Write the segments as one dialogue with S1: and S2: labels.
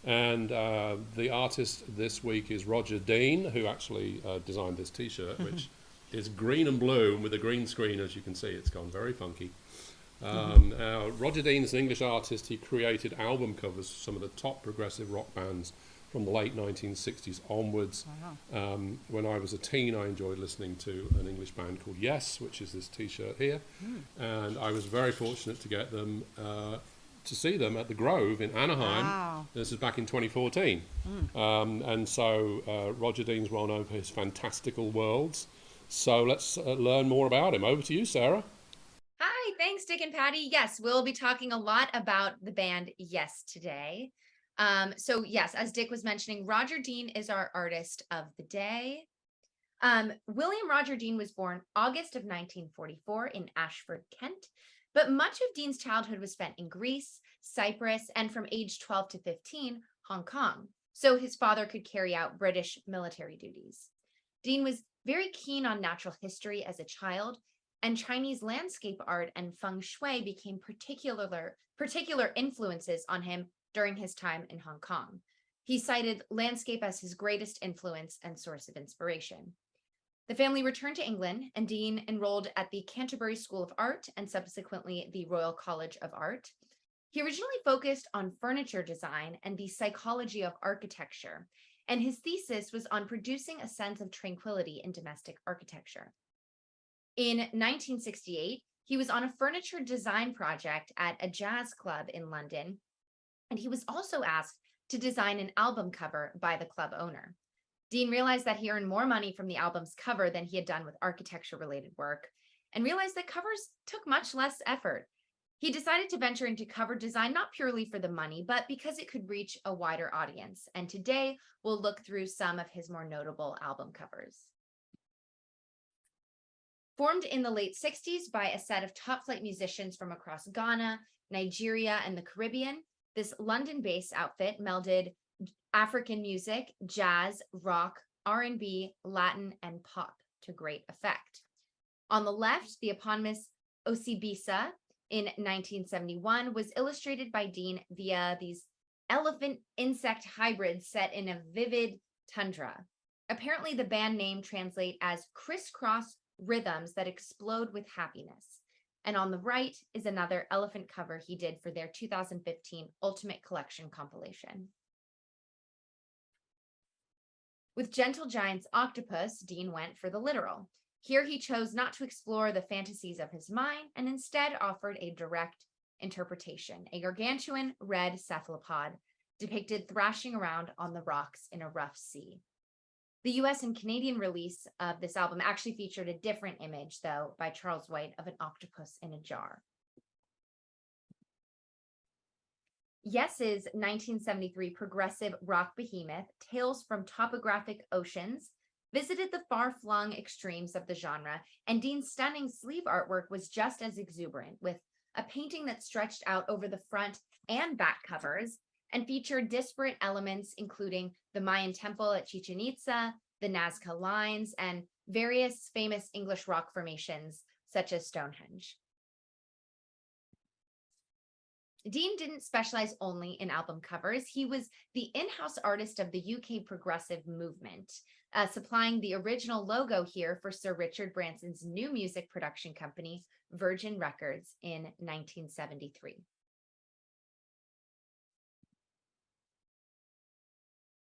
S1: And the artist this week is Roger Dean, who actually designed this T-shirt, which is green and blue, and with a green screen, as you can see, it's gone very funky. Roger Dean is an English artist. He created album covers for some of the top progressive rock bands from the late 1960s onwards.
S2: Wow.
S1: When I was a teen, I enjoyed listening to an English band called Yes, which is this T-shirt here. And I was very fortunate to get them, to see them at the Grove in Anaheim.
S2: Wow.
S1: This is back in 2014. And so Roger Dean's well known for his fantastical worlds. So let's learn more about him. Over to you, Sarah.
S3: Hi, thanks, Dick and Patty. Yes, we'll be talking a lot about the band Yes today. So yes, as Dick was mentioning, Roger Dean is our artist of the day. William Roger Dean was born August of 1944 in Ashford, Kent, but much of Dean's childhood was spent in Greece, Cyprus, and from age 12 to 15, Hong Kong, so his father could carry out British military duties. Dean was very keen on natural history as a child, and Chinese landscape art and feng shui became particular influences on him during his time in Hong Kong. He cited landscape as his greatest influence and source of inspiration. The family returned to England, and Dean enrolled at the Canterbury School of Art and subsequently the Royal College of Art. He originally focused on furniture design and the psychology of architecture, and his thesis was on producing a sense of tranquility in domestic architecture. In 1968, he was on a furniture design project at a jazz club in London, and he was also asked to design an album cover by the club owner. Dean realized that he earned more money from the album's cover than he had done with architecture-related work, and realized that covers took much less effort. He decided to venture into cover design not purely for the money, but because it could reach a wider audience. And today, we'll look through some of his more notable album covers. Formed in the late 60s by a set of top-flight musicians from across Ghana, Nigeria, and the Caribbean, this London-based outfit melded African music, jazz, rock, R&B, Latin, and pop to great effect. On the left, the eponymous Osibisa in 1971 was illustrated by Dean via these elephant-insect hybrids set in a vivid tundra. Apparently, the band name translates as crisscross rhythms that explode with happiness. And on the right is another elephant cover he did for their 2015 Ultimate Collection compilation. With Gentle Giant's octopus, Dean went for the literal. Here he chose not to explore the fantasies of his mind and instead offered a direct interpretation. A gargantuan red cephalopod depicted thrashing around on the rocks in a rough sea. The US and Canadian release of this album actually featured a different image, though, by Charles White of an octopus in a jar. Yes's 1973 progressive rock behemoth, Tales from Topographic Oceans, visited the far-flung extremes of the genre, and Dean's stunning sleeve artwork was just as exuberant, with a painting that stretched out over the front and back covers and featured disparate elements, including the Mayan temple at Chichen Itza, the Nazca Lines, and various famous English rock formations, such as Stonehenge. Dean didn't specialize only in album covers. He was the in-house artist of the UK progressive movement, supplying the original logo here for Sir Richard Branson's new music production company, Virgin Records, in 1973.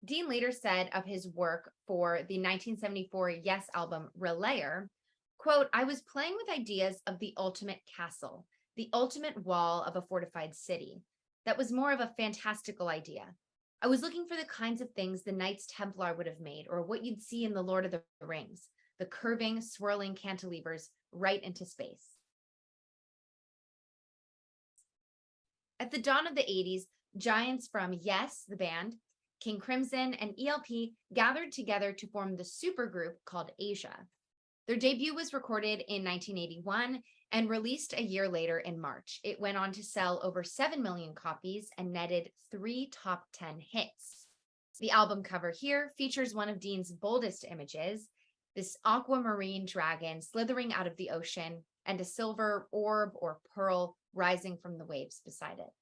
S3: Dean later said of his work for the 1974 Yes album, Relayer, quote, "I was playing with ideas of the ultimate castle, the ultimate wall of a fortified city. That was more of a fantastical idea. I was looking for the kinds of things the Knights Templar would have made, or what you'd see in The Lord of the Rings, the curving, swirling cantilevers right into space." At the dawn of the 80s, giants from Yes, the band, King Crimson, and ELP gathered together to form the supergroup called Asia. Their debut was recorded in 1981 and released a year later in March. It went on to sell over 7 million copies and netted 3 top 10 hits. The album cover here features one of Dean's boldest images, this aquamarine dragon slithering out of the ocean and a silver orb or pearl rising from the waves beside it.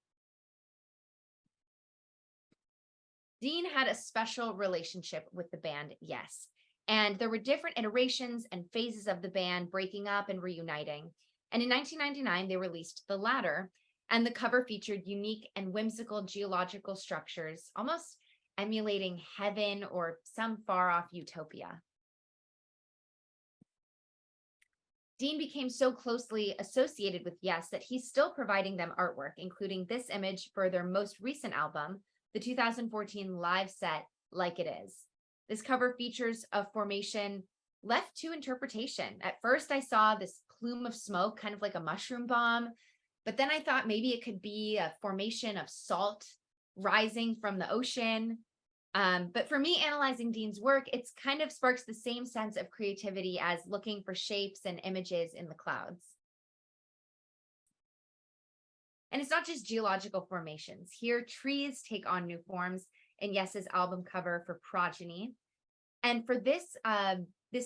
S3: Dean had a special relationship with the band Yes, and there were different iterations and phases of the band breaking up and reuniting. And in 1999, they released The Ladder, and the cover featured unique and whimsical geological structures, almost emulating heaven or some far off utopia. Dean became so closely associated with Yes that he's still providing them artwork, including this image for their most recent album, the 2014 live set, Like It Is. This cover features a formation left to interpretation. At first, I saw this plume of smoke, kind of like a mushroom bomb, but then I thought maybe it could be a formation of salt rising from the ocean. But for me, analyzing Dean's work, it's kind of sparks the same sense of creativity as looking for shapes and images in the clouds. And it's not just geological formations. Here, trees take on new forms in Yes's album cover for Progeny. And for this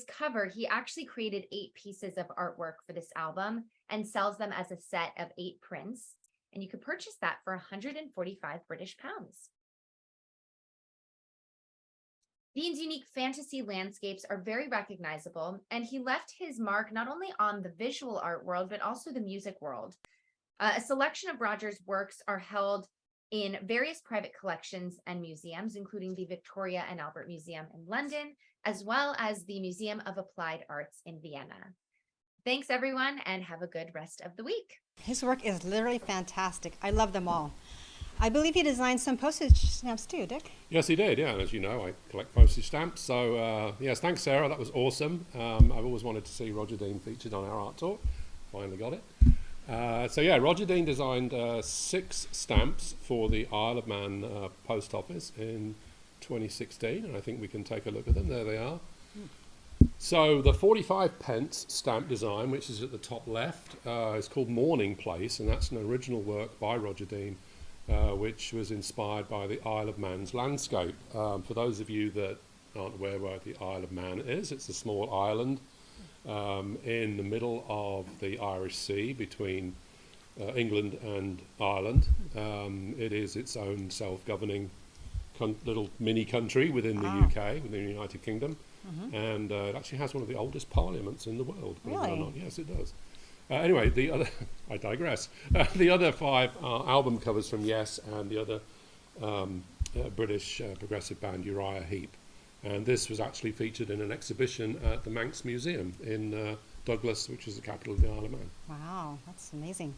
S3: cover, he actually created 8 pieces of artwork for this album and sells them as a set of 8 prints. And you could purchase that for 145 British pounds. Dean's unique fantasy landscapes are very recognizable, and he left his mark not only on the visual art world, but also the music world. A selection of Roger's works are held in various private collections and museums, including the Victoria and Albert Museum in London, as well as the Museum of Applied Arts in Vienna. Thanks, everyone, and have a good rest of the week.
S2: His work is literally fantastic. I love them all. I believe he designed some postage stamps too, Dick.
S1: Yes, he did, yeah. And as you know, I collect postage stamps. So, yes, thanks, Sarah. That was awesome. I've always wanted to see Roger Dean featured on our art talk. Finally got it. So, yeah, Roger Dean designed 6 stamps for the Isle of Man post office in 2016. And I think we can take a look at them. There they are. So the 45 pence stamp design, which is at the top left, is called Morning Place. And that's an original work by Roger Dean, which was inspired by the Isle of Man's landscape. For those of you that aren't aware where the Isle of Man is, it's a small island in the middle of the Irish Sea between England and Ireland. It is its own self-governing little mini country within the UK, within the United Kingdom. And it actually has one of the oldest parliaments in the world. Believe it or not. Yes, it does. Anyway, the other, I digress. The other 5 are album covers from Yes and the other British progressive band Uriah Heep. And this was actually featured in an exhibition at the Manx Museum in Douglas, which is the capital of the Isle of Man.
S2: Wow, that's amazing.